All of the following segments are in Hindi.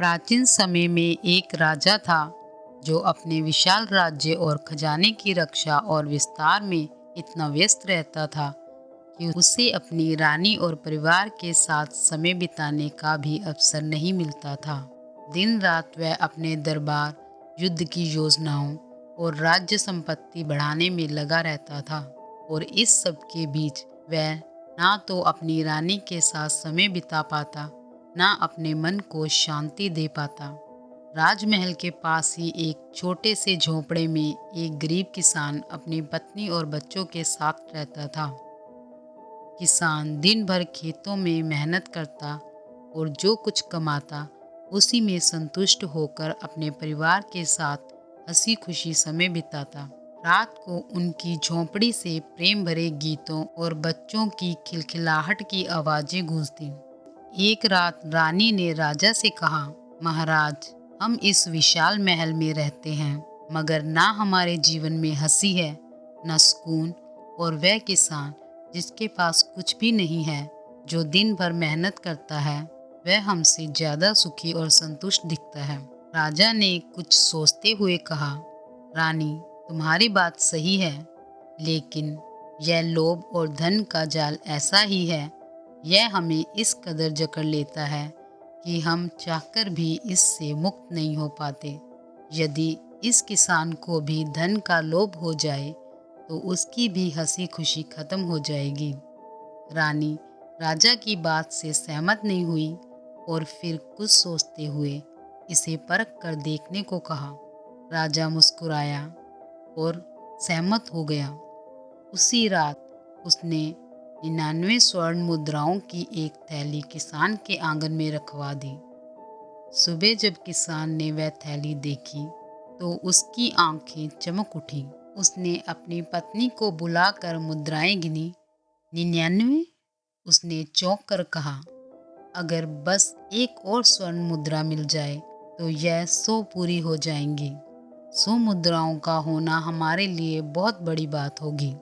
प्राचीन समय में एक राजा था जो अपने विशाल राज्य और खजाने की रक्षा और विस्तार में इतना व्यस्त रहता था कि उसे अपनी रानी और परिवार के साथ समय बिताने का भी अवसर नहीं मिलता था। दिन रात वह अपने दरबार, युद्ध की योजनाओं और राज्य संपत्ति बढ़ाने में लगा रहता था। और इस सब के बीच वह ना तो अपनी रानी के साथ समय बिता पाता, ना अपने मन को शांति दे पाता। राजमहल के पास ही एक छोटे से झोंपड़े में एक गरीब किसान अपनी पत्नी और बच्चों के साथ रहता था। किसान दिन भर खेतों में मेहनत करता और जो कुछ कमाता उसी में संतुष्ट होकर अपने परिवार के साथ हंसी खुशी समय बिताता। रात को उनकी झोंपड़ी से प्रेम भरे गीतों और बच्चों की खिलखिलाहट की आवाजें गूंजती। एक रात रानी ने राजा से कहा, महाराज, हम इस विशाल महल में रहते हैं, मगर ना हमारे जीवन में हंसी है, न सुकून। और वह किसान जिसके पास कुछ भी नहीं है, जो दिन भर मेहनत करता है, वह हमसे ज्यादा सुखी और संतुष्ट दिखता है। राजा ने कुछ सोचते हुए कहा, रानी, तुम्हारी बात सही है, लेकिन यह लोभ और धन का जाल ऐसा ही है। यह हमें इस कदर जकड़ लेता है कि हम चाहकर भी इससे मुक्त नहीं हो पाते। यदि इस किसान को भी धन का लोभ हो जाए तो उसकी भी हंसी खुशी खत्म हो जाएगी। रानी राजा की बात से सहमत नहीं हुई और फिर कुछ सोचते हुए इसे परख कर देखने को कहा। राजा मुस्कुराया और सहमत हो गया। उसी रात उसने 99 स्वर्ण मुद्राओं की एक थैली किसान के आंगन में रखवा दी। सुबह जब किसान ने वह थैली देखी तो उसकी आंखें चमक उठी। उसने अपनी पत्नी को बुलाकर मुद्राएं गिनी। 99? उसने चौंक कर कहा, अगर बस एक और स्वर्ण मुद्रा मिल जाए तो यह 100 पूरी हो जाएंगी। 100 मुद्राओं का होना हमारे लिए बहुत बड़ी बात होगी।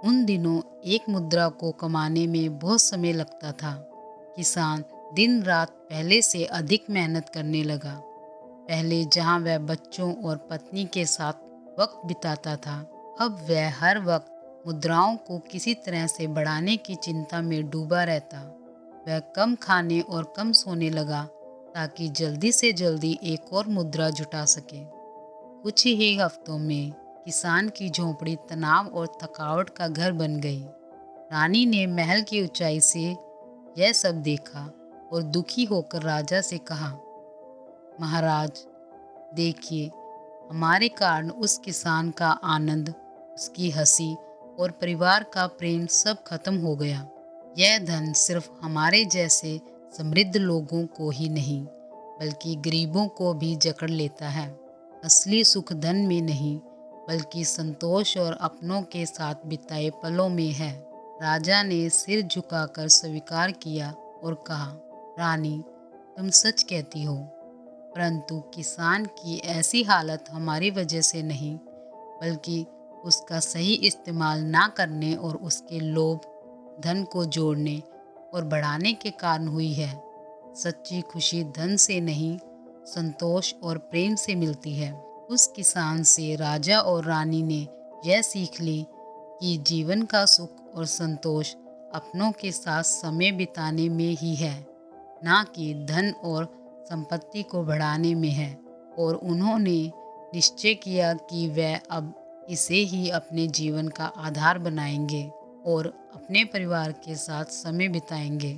उन दिनों एक मुद्रा को कमाने में बहुत समय लगता था। किसान दिन रात पहले से अधिक मेहनत करने लगा। पहले जहां वह बच्चों और पत्नी के साथ वक्त बिताता था, अब वह हर वक्त मुद्राओं को किसी तरह से बढ़ाने की चिंता में डूबा रहता। वह कम खाने और कम सोने लगा ताकि जल्दी से जल्दी एक और मुद्रा जुटा सके। कुछ ही हफ्तों में किसान की झोंपड़ी तनाव और थकावट का घर बन गई। रानी ने महल की ऊंचाई से यह सब देखा और दुखी होकर राजा से कहा, महाराज, देखिए, हमारे कारण उस किसान का आनंद, उसकी हंसी और परिवार का प्रेम सब खत्म हो गया। यह धन सिर्फ हमारे जैसे समृद्ध लोगों को ही नहीं, बल्कि गरीबों को भी जकड़ लेता है। असली सुख धन में नहीं, बल्कि संतोष और अपनों के साथ बिताए पलों में है। राजा ने सिर झुकाकर स्वीकार किया और कहा, रानी, तुम सच कहती हो, परंतु किसान की ऐसी हालत हमारी वजह से नहीं, बल्कि उसका सही इस्तेमाल ना करने और उसके लोभ, धन को जोड़ने और बढ़ाने के कारण हुई है। सच्ची खुशी धन से नहीं, संतोष और प्रेम से मिलती है। उस किसान से राजा और रानी ने यह सीख ली कि जीवन का सुख और संतोष अपनों के साथ समय बिताने में ही है, ना कि धन और संपत्ति को बढ़ाने में है। और उन्होंने निश्चय किया कि वह अब इसे ही अपने जीवन का आधार बनाएंगे और अपने परिवार के साथ समय बिताएंगे।